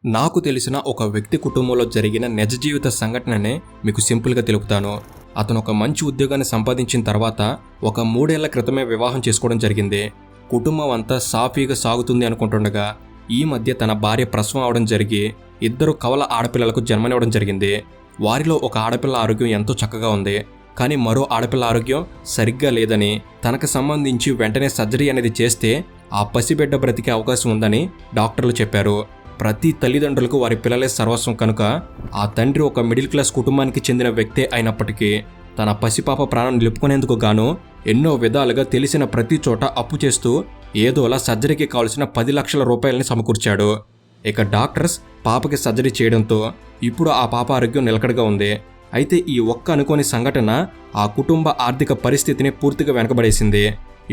నాకు తెలిసిన ఒక వ్యక్తి కుటుంబంలో జరిగిన నిజ జీవిత సంఘటననే మీకు సింపుల్గా తెలుపుతాను. అతను ఒక మంచి ఉద్యోగాన్ని సంపాదించిన తర్వాత ఒక 3 ఏళ్ల క్రితమే వివాహం చేసుకోవడం జరిగింది. కుటుంబం అంతా సాఫీగా సాగుతుంది అనుకుంటుండగా ఈ మధ్య తన భార్య ప్రసవం అవడం జరిగి 2 కవల ఆడపిల్లలకు జన్మనివ్వడం జరిగింది. వారిలో ఒక ఆడపిల్ల ఆరోగ్యం ఎంతో చక్కగా ఉంది. కానీ మరో ఆడపిల్ల ఆరోగ్యం సరిగ్గా లేదని, తనకు సంబంధించి వెంటనే సర్జరీ అనేది చేస్తే ఆ పసిబిడ్డ బ్రతికే అవకాశం ఉందని డాక్టర్లు చెప్పారు. ప్రతి తల్లిదండ్రులకు వారి పిల్లలే సర్వస్వం కనుక ఆ తండ్రి ఒక మిడిల్ క్లాస్ కుటుంబానికి చెందిన వ్యక్తే అయినప్పటికీ తన పసిపాప ప్రాణం నిలుపుకునేందుకు గాను ఎన్నో విధాలుగా తెలిసిన ప్రతి చోట అప్పు చేస్తూ ఏదోలా సర్జరీకి కావాల్సిన 10 లక్షల రూపాయలని సమకూర్చాడు. ఇక డాక్టర్స్ పాపకి సర్జరీ చేయడంతో ఇప్పుడు ఆ పాప ఆరోగ్యం నిలకడగా ఉంది. అయితే ఈ ఒక్క అనుకోని సంఘటన ఆ కుటుంబ ఆర్థిక పరిస్థితిని పూర్తిగా వెనకబడేసింది.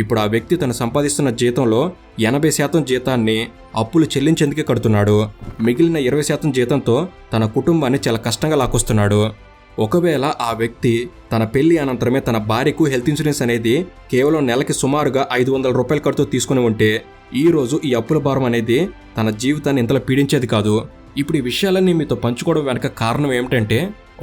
ఇప్పుడు ఆ వ్యక్తి తను సంపాదిస్తున్న జీతంలో 80% జీతాన్ని అప్పులు చెల్లించేందుకే కడుతున్నాడు. మిగిలిన 20% జీతంతో తన కుటుంబాన్ని చాలా కష్టంగా లాక్కొస్తున్నాడు. ఒకవేళ ఆ వ్యక్తి తన పెళ్లి అనంతరమే తన భార్యకు హెల్త్ ఇన్సూరెన్స్ అనేది కేవలం నెలకి సుమారుగా 500 రూపాయల ఖర్చు తీసుకుని ఉంటే ఈ రోజు ఈ అప్పుల భారం అనేది తన జీవితాన్ని ఇంతలో పీడించేది కాదు. ఇప్పుడు ఈ విషయాలన్నీ మీతో పంచుకోవడం వెనక కారణం ఏమిటంటే,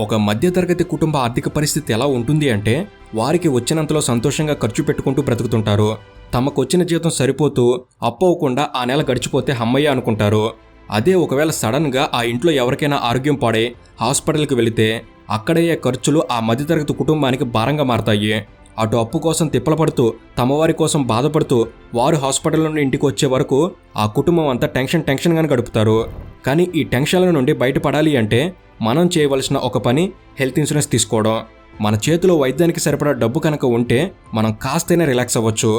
ఒక మధ్యతరగతి కుటుంబ ఆర్థిక పరిస్థితి ఎలా ఉంటుంది అంటే, వారికి వచ్చినంతలో సంతోషంగా ఖర్చు పెట్టుకుంటూ బ్రతుకుతుంటారు. తమకు వచ్చిన జీతం సరిపోతూ అప్పవకుండా ఆ నెల గడిచిపోతే హమ్మయ్య అనుకుంటారు. అదే ఒకవేళ సడన్గా ఆ ఇంట్లో ఎవరికైనా ఆరోగ్యం పాడై హాస్పిటల్కి వెళితే అక్కడయ్యే ఖర్చులు ఆ మధ్యతరగతి కుటుంబానికి భారంగా మారతాయి. అటు అప్పు కోసం తిప్పలు పడుతూ తమ వారి కోసం బాధపడుతూ వారు హాస్పిటల్ నుండి ఇంటికి వచ్చే వరకు ఆ కుటుంబం అంతా టెన్షన్గానే గడుపుతారు. కానీ ఈ టెన్షన్ల నుండి బయటపడాలి అంటే మనం చేయవలసిన ఒక పని హెల్త్ ఇన్సూరెన్స్ తీసుకోవడం. మన చేతిలో వైద్యానికి సరిపడా డబ్బు కనుక ఉంటే మనం కాస్తైనా రిలాక్స్ అవ్వచ్చు.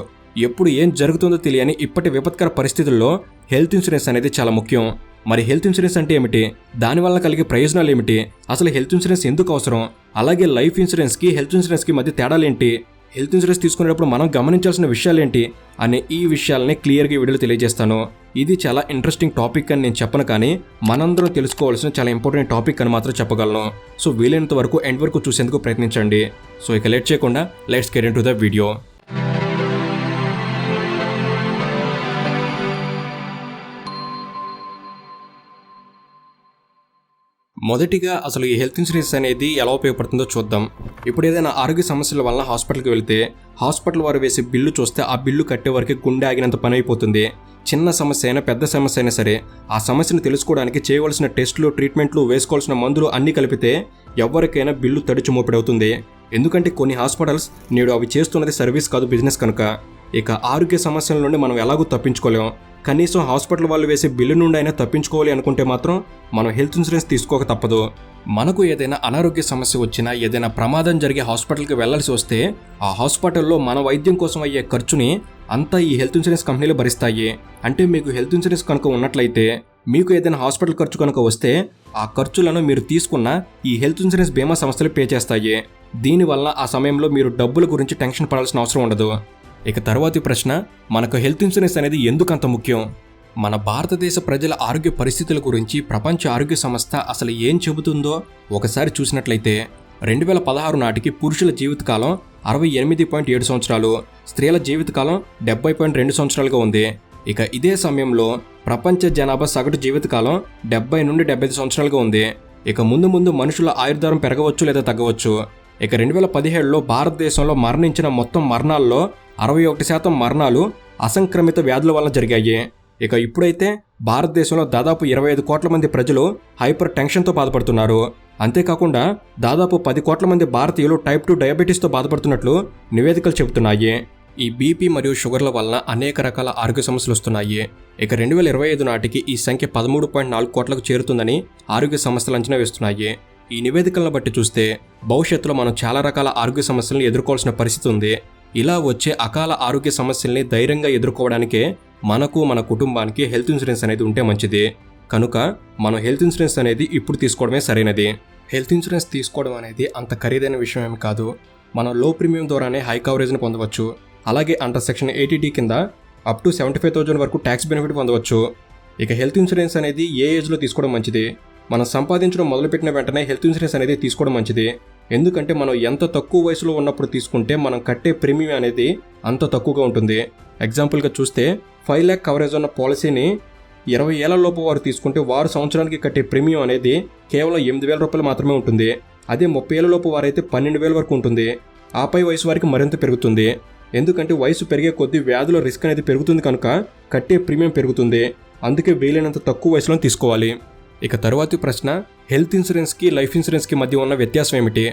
ఎప్పుడు ఏం జరుగుతుందో తెలియని ఇప్పటి విపత్కర పరిస్థితుల్లో హెల్త్ ఇన్సూరెన్స్ అనేది చాలా ముఖ్యం. మరి హెల్త్ ఇన్సూరెన్స్ అంటే ఏమిటి? దానివల్ల కలిగే ప్రయోజనాలు ఏమిటి? అసలు హెల్త్ ఇన్సూరెన్స్ ఎందుకు అవసరం? అలాగే లైఫ్ ఇన్సూరెన్స్కి హెల్త్ ఇన్సూరెన్స్కి మధ్య తేడాలేంటి? హెల్త్ ఇన్సూరెన్స్ తీసుకునేటప్పుడు మనం గమనించాల్సిన విషయాలేంటి అనే ఈ విషయాలని క్లియర్గా ఈ వీడియోలో తెలియజేస్తాను. ఇది చాలా ఇంట్రెస్టింగ్ టాపిక్ అని నేను చెప్పను, కానీ మనందరం తెలుసుకోవాల్సిన చాలా ఇంపార్టెంట్ టాపిక్ అని మాత్రం చెప్పగలను. సో వీలైనంత వరకు ఎండ్ వరకు చూసేందుకు ప్రయత్నించండి. సో ఇక లేట్ చేయకుండా let's get into the video. మొదటిగా అసలు ఈ హెల్త్ ఇన్సూరెన్స్ అనేది ఎలా ఉపయోగపడుతుందో చూద్దాం. ఇప్పుడు ఏదైనా ఆరోగ్య సమస్యల వల్ల హాస్పిటల్కి వెళ్తే హాస్పిటల్ వారు వేసే బిల్లు చూస్తే ఆ బిల్లు కట్టే వరకు గుండె ఆగినంత పని అయిపోతుంది. చిన్న సమస్య అయినా పెద్ద సమస్య అయినా సరే ఆ సమస్యను తెలుసుకోవడానికి చేయవలసిన టెస్టులు, ట్రీట్మెంట్లు, వేసుకోవాల్సిన మందులు అన్నీ కలిపితే ఎవరికైనా బిల్లు తడిచి మోపిడవుతుంది. ఎందుకంటే కొన్ని హాస్పిటల్స్ నేడు అవి చేస్తున్నది సర్వీస్ కాదు, బిజినెస్ కనుక. ఇక ఆరోగ్య సమస్యల నుండి మనం ఎలాగూ తప్పించుకోలేం. కనీసం హాస్పిటల్ వాళ్ళు వేసే బిల్లు నుండి అయినా తప్పించుకోవాలి అనుకుంటే మాత్రం మనం హెల్త్ ఇన్సూరెన్స్ తీసుకోక తప్పదు. మనకు ఏదైనా అనారోగ్య సమస్య వచ్చినా, ఏదైనా ప్రమాదం జరిగే హాస్పిటల్కి వెళ్లాల్సి వస్తే ఆ హాస్పిటల్లో మన వైద్యం కోసం అయ్యే ఖర్చుని అంతా ఈ హెల్త్ ఇన్సూరెన్స్ కంపెనీలు భరిస్తాయి. అంటే మీకు హెల్త్ ఇన్సూరెన్స్ కనుక ఉన్నట్లయితే మీకు ఏదైనా హాస్పిటల్ ఖర్చు కనుక వస్తే ఆ ఖర్చులను మీరు తీసుకున్న ఈ హెల్త్ ఇన్సూరెన్స్ బీమా సంస్థలు పే చేస్తాయి. దీనివల్ల ఆ సమయంలో మీరు డబ్బుల గురించి టెన్షన్ పడాల్సిన అవసరం ఉండదు. ఇక తర్వాతి ప్రశ్న, మనకు హెల్త్ ఇన్సూరెన్స్ అనేది ఎందుకంత ముఖ్యం? మన భారతదేశ ప్రజల ఆరోగ్య పరిస్థితుల గురించి ప్రపంచ ఆరోగ్య సంస్థ అసలు ఏం చెబుతుందో ఒకసారి చూసినట్లయితే 2016 నాటికి పురుషుల జీవితకాలం 68.7 సంవత్సరాలు, స్త్రీల జీవితకాలం 70.2 సంవత్సరాలుగా ఉంది. ఇక ఇదే సమయంలో ప్రపంచ జనాభా సగటు జీవితకాలం 70 నుండి 75 సంవత్సరాలుగా ఉంది. ఇక ముందు మనుషుల ఆయుర్దారం పెరగవచ్చు లేదా తగ్గవచ్చు. ఇక 2017లో భారతదేశంలో మరణించిన మొత్తం మరణాల్లో 61% మరణాలు అసంక్రమిత వ్యాధుల వల్ల జరిగాయి. ఇక ఇప్పుడైతే భారతదేశంలో దాదాపు 25 కోట్ల మంది ప్రజలు హైపర్ టెన్షన్తో బాధపడుతున్నారు. అంతేకాకుండా దాదాపు 10 కోట్ల మంది భారతీయులు టైప్ 2 డయాబెటీస్తో బాధపడుతున్నట్లు నివేదికలు చెబుతున్నాయి. ఈ బీపీ మరియు షుగర్ల వలన అనేక రకాల ఆరోగ్య సమస్యలు వస్తున్నాయి. ఇక 2025 నాటికి ఈ సంఖ్య 13.4 కోట్లకు చేరుతుందని ఆరోగ్య సంస్థలు అంచనా వేస్తున్నాయి. ఈ నివేదికలను బట్టి చూస్తే భవిష్యత్తులో మనం చాలా రకాల ఆరోగ్య సమస్యలను ఎదుర్కోవాల్సిన పరిస్థితి ఉంది. ఇలా వచ్చే అకాల ఆరోగ్య సమస్యల్ని ధైర్యంగా ఎదుర్కోవడానికే మనకు, మన కుటుంబానికి హెల్త్ ఇన్సూరెన్స్ అనేది ఉంటే మంచిది. కనుక మనం హెల్త్ ఇన్సూరెన్స్ అనేది ఇప్పుడు తీసుకోవడమే సరైనది. హెల్త్ ఇన్సూరెన్స్ తీసుకోవడం అనేది అంత ఖరీదైన విషయం ఏమి కాదు. మనం లో ప్రీమియం ద్వారానే హై కవరేజ్ని పొందవచ్చు. అలాగే అండర్ సెక్షన్ 80D కింద అప్ టు 75,000 వరకు ట్యాక్స్ బెనిఫిట్ పొందవచ్చు. ఇక హెల్త్ ఇన్సూరెన్స్ అనేది ఏ ఏజ్లో తీసుకోవడం మంచిది? మనం సంపాదించడం మొదలుపెట్టిన వెంటనే హెల్త్ ఇన్సూరెన్స్ అనేది తీసుకోవడం మంచిది. ఎందుకంటే మనం ఎంత తక్కువ వయసులో ఉన్నప్పుడు తీసుకుంటే మనం కట్టే ప్రీమియం అనేది అంత తక్కువగా ఉంటుంది. ఎగ్జాంపుల్గా చూస్తే 5 lakh కవరేజ్ ఉన్న పాలసీని 20 ఏళ్లలోపు వారు తీసుకుంటే వారు సంవత్సరానికి కట్టే ప్రీమియం అనేది కేవలం 8,000 రూపాయలు మాత్రమే ఉంటుంది. అదే 30 ఏళ్లలోపు వారైతే 12,000 వరకు ఉంటుంది. ఆపై వయసు వారికి మరింత పెరుగుతుంది. ఎందుకంటే వయసు పెరిగే కొద్దీ వ్యాధుల రిస్క్ అనేది పెరుగుతుంది కనుక కట్టే ప్రీమియం పెరుగుతుంది. అందుకే వీలైనంత తక్కువ వయసులో తీసుకోవాలి. ఇక తరువాతి ప్రశ్న, హెల్త్ ఇన్సూరెన్స్కి లైఫ్ ఇన్సూరెన్స్కి మధ్య ఉన్న వ్యత్యాసం ఏమిటి?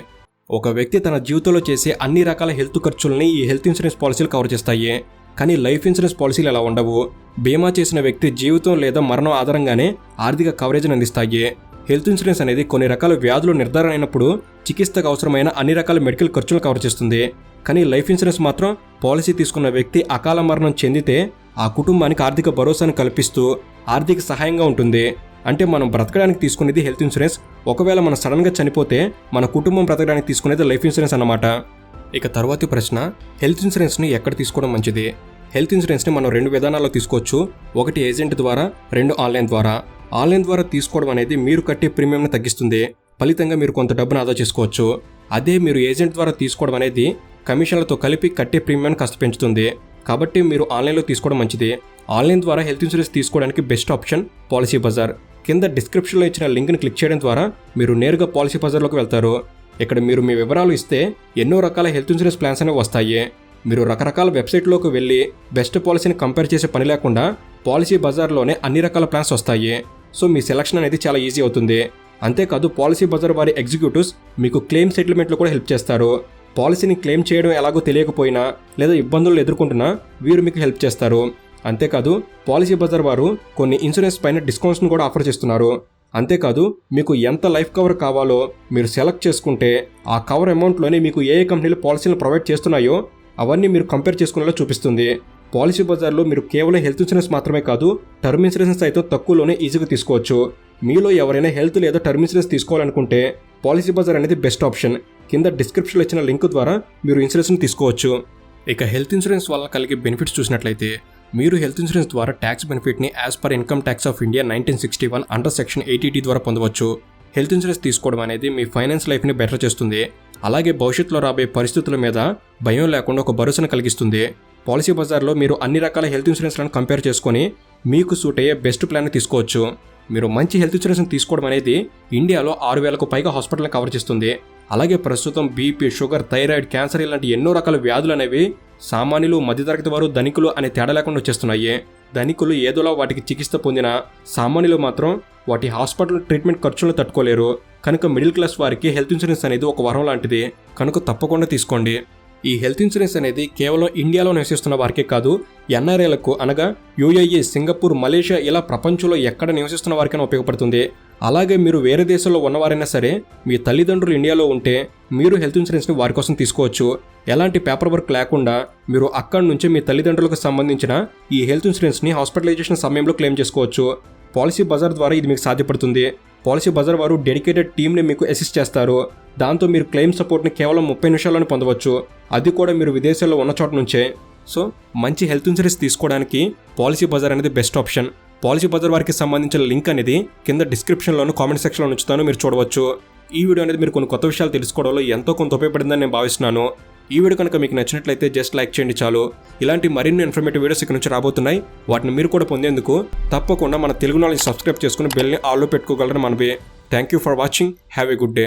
ఒక వ్యక్తి తన జీవితంలో చేసే అన్ని రకాల హెల్త్ ఖర్చుల్ని ఈ హెల్త్ ఇన్సూరెన్స్ పాలసీలు కవర్ చేస్తాయి. కానీ లైఫ్ ఇన్సూరెన్స్ పాలసీలు అలా ఉండవు. బీమా చేసిన వ్యక్తి జీవితం లేదా మరణం ఆధారంగానే ఆర్థిక కవరేజ్ని అందిస్తాయి. హెల్త్ ఇన్సూరెన్స్ అనేది కొన్ని రకాల వ్యాధులు నిర్ధారణ అయినప్పుడు చికిత్సకు అవసరమైన అన్ని రకాల మెడికల్ ఖర్చులను కవర్ చేస్తుంది. కానీ లైఫ్ ఇన్సూరెన్స్ మాత్రం పాలసీ తీసుకున్న వ్యక్తి అకాల మరణం చెందితే ఆ కుటుంబానికి ఆర్థిక భరోసాను కల్పిస్తూ ఆర్థిక సహాయంగా ఉంటుంది. అంటే మనం బ్రతకడానికి తీసుకునేది హెల్త్ ఇన్సూరెన్స్, ఒకవేళ మనం సడన్గా చనిపోతే మన కుటుంబం బ్రతకడానికి తీసుకునేది లైఫ్ ఇన్సూరెన్స్ అన్నమాట. ఇక తర్వాతి ప్రశ్న, హెల్త్ ఇన్సూరెన్స్ని ఎక్కడ తీసుకోవడం మంచిది? హెల్త్ ఇన్సూరెన్స్ని మనం 2 విధానాల్లో తీసుకోవచ్చు. ఒకటి ఏజెంట్ ద్వారా, 2 ఆన్లైన్ ద్వారా. ఆన్లైన్ ద్వారా తీసుకోవడం అనేది మీరు కట్టే ప్రీమియంని తగ్గిస్తుంది. ఫలితంగా మీరు కొంత డబ్బును ఆదా చేసుకోవచ్చు. అదే మీరు ఏజెంట్ ద్వారా తీసుకోవడం అనేది కమిషన్లతో కలిపి కట్టే ప్రీమియాన్ని కాస్త పెంచుతుంది. కాబట్టి మీరు ఆన్లైన్లో తీసుకోవడం మంచిది. ఆన్లైన్ ద్వారా హెల్త్ ఇన్సూరెన్స్ తీసుకోవడానికి బెస్ట్ ఆప్షన్ పాలసీ బజార్. కింద డిస్క్రిప్షన్లో ఇచ్చిన లింక్ని క్లిక్ చేయడం ద్వారా మీరు నేరుగా పాలసీ బజార్లోకి వెళ్తారు. ఇక్కడ మీరు మీ వివరాలు ఇస్తే ఎన్నో రకాల హెల్త్ ఇన్సూరెన్స్ ప్లాన్స్ అనేవి వస్తాయి. మీరు రకరకాల వెబ్సైట్లోకి వెళ్ళి బెస్ట్ పాలసీని కంపేర్ చేసే పని లేకుండా పాలసీ బజార్లోనే అన్ని రకాల ప్లాన్స్ వస్తాయి. సో మీ సెలక్షన్ అనేది చాలా ఈజీ అవుతుంది. అంతేకాదు పాలసీ బజార్ వారి ఎగ్జిక్యూటివ్స్ మీకు క్లెయిమ్ సెటిల్మెంట్లో కూడా హెల్ప్ చేస్తారు. పాలసీని క్లెయిమ్ చేయడం ఎలాగో తెలియకపోయినా లేదా ఇబ్బందులు ఎదుర్కొంటున్నా వీరు మీకు హెల్ప్ చేస్తారు. అంతేకాదు పాలసీ బజార్ వారు కొన్ని ఇన్సూరెన్స్ పైన డిస్కౌంట్స్ను కూడా ఆఫర్ చేస్తున్నారు. అంతేకాదు మీకు ఎంత లైఫ్ కవర్ కావాలో మీరు సెలెక్ట్ చేసుకుంటే ఆ కవర్ అమౌంట్లోనే మీకు ఏ కంపెనీలు పాలసీలను ప్రొవైడ్ చేస్తున్నాయో అవన్నీ మీరు కంపేర్ చేసుకునేలా చూపిస్తుంది. పాలసీ బజార్లో మీరు కేవలం హెల్త్ ఇన్సూరెన్స్ మాత్రమే కాదు, టర్మ్ ఇన్సూరెన్స్ అయితే తక్కువలోనే ఈజీగా తీసుకోవచ్చు. మీలో ఎవరైనా హెల్త్ లేదా టర్మ్ ఇన్సూరెన్స్ తీసుకోవాలనుకుంటే పాలసీ బజార్ అనేది బెస్ట్ ఆప్షన్. కింద డిస్క్రిప్షన్లో ఇచ్చిన లింక్ ద్వారా మీరు ఇన్సూరెన్స్ని తీసుకోవచ్చు. ఇక హెల్త్ ఇన్సూరెన్స్ వల్ల కలిగే బెనిఫిట్స్ చూసినట్లయితే మీరు హెల్త్ ఇన్సూరెన్స్ ద్వారా ట్యాక్స్ బెనిఫిట్ని as per income tax of India 1961 under section 80D ద్వారా పొందవచ్చు. హెల్త్ ఇన్సూరెన్స్ తీసుకోవడం అనేది మీ ఫైనాన్స్ లైఫ్ని బెటర్ చేస్తుంది. అలాగే భవిష్యత్తులో రాబోయే పరిస్థితుల మీద భయం లేకుండా ఒక భరోసాను కలిగిస్తుంది. పాలసీ బజార్లో మీరు అన్ని రకాల హెల్త్ ఇన్సూరెన్స్లను కంపేర్ చేసుకొని మీకు సూట్ అయ్యే బెస్ట్ ప్లాన్ని తీసుకోవచ్చు. మీరు మంచి హెల్త్ ఇన్సూరెన్స్ని తీసుకోవడం అనేది ఇండియాలో 6,000కు పైగా హాస్పిటల్ని కవర్ చేస్తుంది. అలాగే ప్రస్తుతం బీపీ, షుగర్, థైరాయిడ్, క్యాన్సర్ ఇలాంటి ఎన్నో రకాల వ్యాధులు అనేవి సామాన్యులు, మధ్యతరగతి వారు, ధనికులు అనే తేడా లేకుండా వచ్చేస్తున్నాయి. ధనికులు ఏదోలా వాటికి చికిత్స పొందినా సామాన్యులు మాత్రం వాటి హాస్పిటల్ ట్రీట్మెంట్ ఖర్చులను తట్టుకోలేరు. కనుక మిడిల్ క్లాస్ వారికి హెల్త్ ఇన్సూరెన్స్ అనేది ఒక వరం లాంటిది. కనుక తప్పకుండా తీసుకోండి. ఈ హెల్త్ ఇన్సూరెన్స్ అనేది కేవలం ఇండియాలో నివసిస్తున్న వారికే కాదు, ఎన్ఆర్ఐలకు అనగా యూఏఈ, సింగపూర్, మలేషియా ఇలా ప్రపంచంలో ఎక్కడ నివసిస్తున్న వారికైనా ఉపయోగపడుతుంది. అలాగే మీరు వేరే దేశంలో ఉన్నవారైనా సరే మీ తల్లిదండ్రులు ఇండియాలో ఉంటే మీరు హెల్త్ ఇన్సూరెన్స్ని వారి కోసం తీసుకోవచ్చు. ఎలాంటి పేపర్ వర్క్ లేకుండా మీరు అక్కడి నుంచే మీ తల్లిదండ్రులకు సంబంధించిన ఈ హెల్త్ ఇన్సూరెన్స్ని హాస్పిటలైజేషన్ సమయంలో క్లెయిమ్ చేసుకోవచ్చు. పాలసీ బజార్ ద్వారా ఇది మీకు సాధ్యపడుతుంది. పాలసీ బజార్ వారు డెడికేటెడ్ టీమ్ని మీకు అసిస్ట్ చేస్తారు. దాంతో మీరు క్లెయిమ్ సపోర్ట్ని కేవలం 30 నిమిషాల్లోనే పొందవచ్చు. అది కూడా మీరు విదేశాల్లో ఉన్న చోట నుంచే. సో మంచి హెల్త్ ఇన్సూరెన్స్ తీసుకోవడానికి పాలసీ బజార్ అనేది బెస్ట్ ఆప్షన్. పాలసీ బజార్ వారికి సంబంధించిన లింక్ అనేది కింద డిస్క్రిప్షన్లోను కామెంట్ సెక్షన్లో ఉంచుతాను, మీరు చూడవచ్చు. ఈ వీడియో అనేది మీరు కొన్ని కొత్త విషయాలు తెలుసుకోవడంలో ఎంతో కొంత ఉపయోగపడిందని నేను భావిస్తున్నాను. ఈ వీడియో కనుక మీకు నచ్చినట్లయితే జస్ట్ లైక్ చేయండి చాలు. ఇలాంటి మరిన్ని ఇన్ఫర్మేటివ్ వీడియోస్ ఇక్కడ నుంచి రాబోతున్నాయి. వాటిని మీరు కూడా పొందేందుకు తప్పకుండా మన తెలుగు నాలెడ్జ్ సబ్స్క్రైబ్ చేసుకుని బెల్ని ఆల్లో పెట్టుకోగలరని మనవి. Thank you for watching. Have a good day.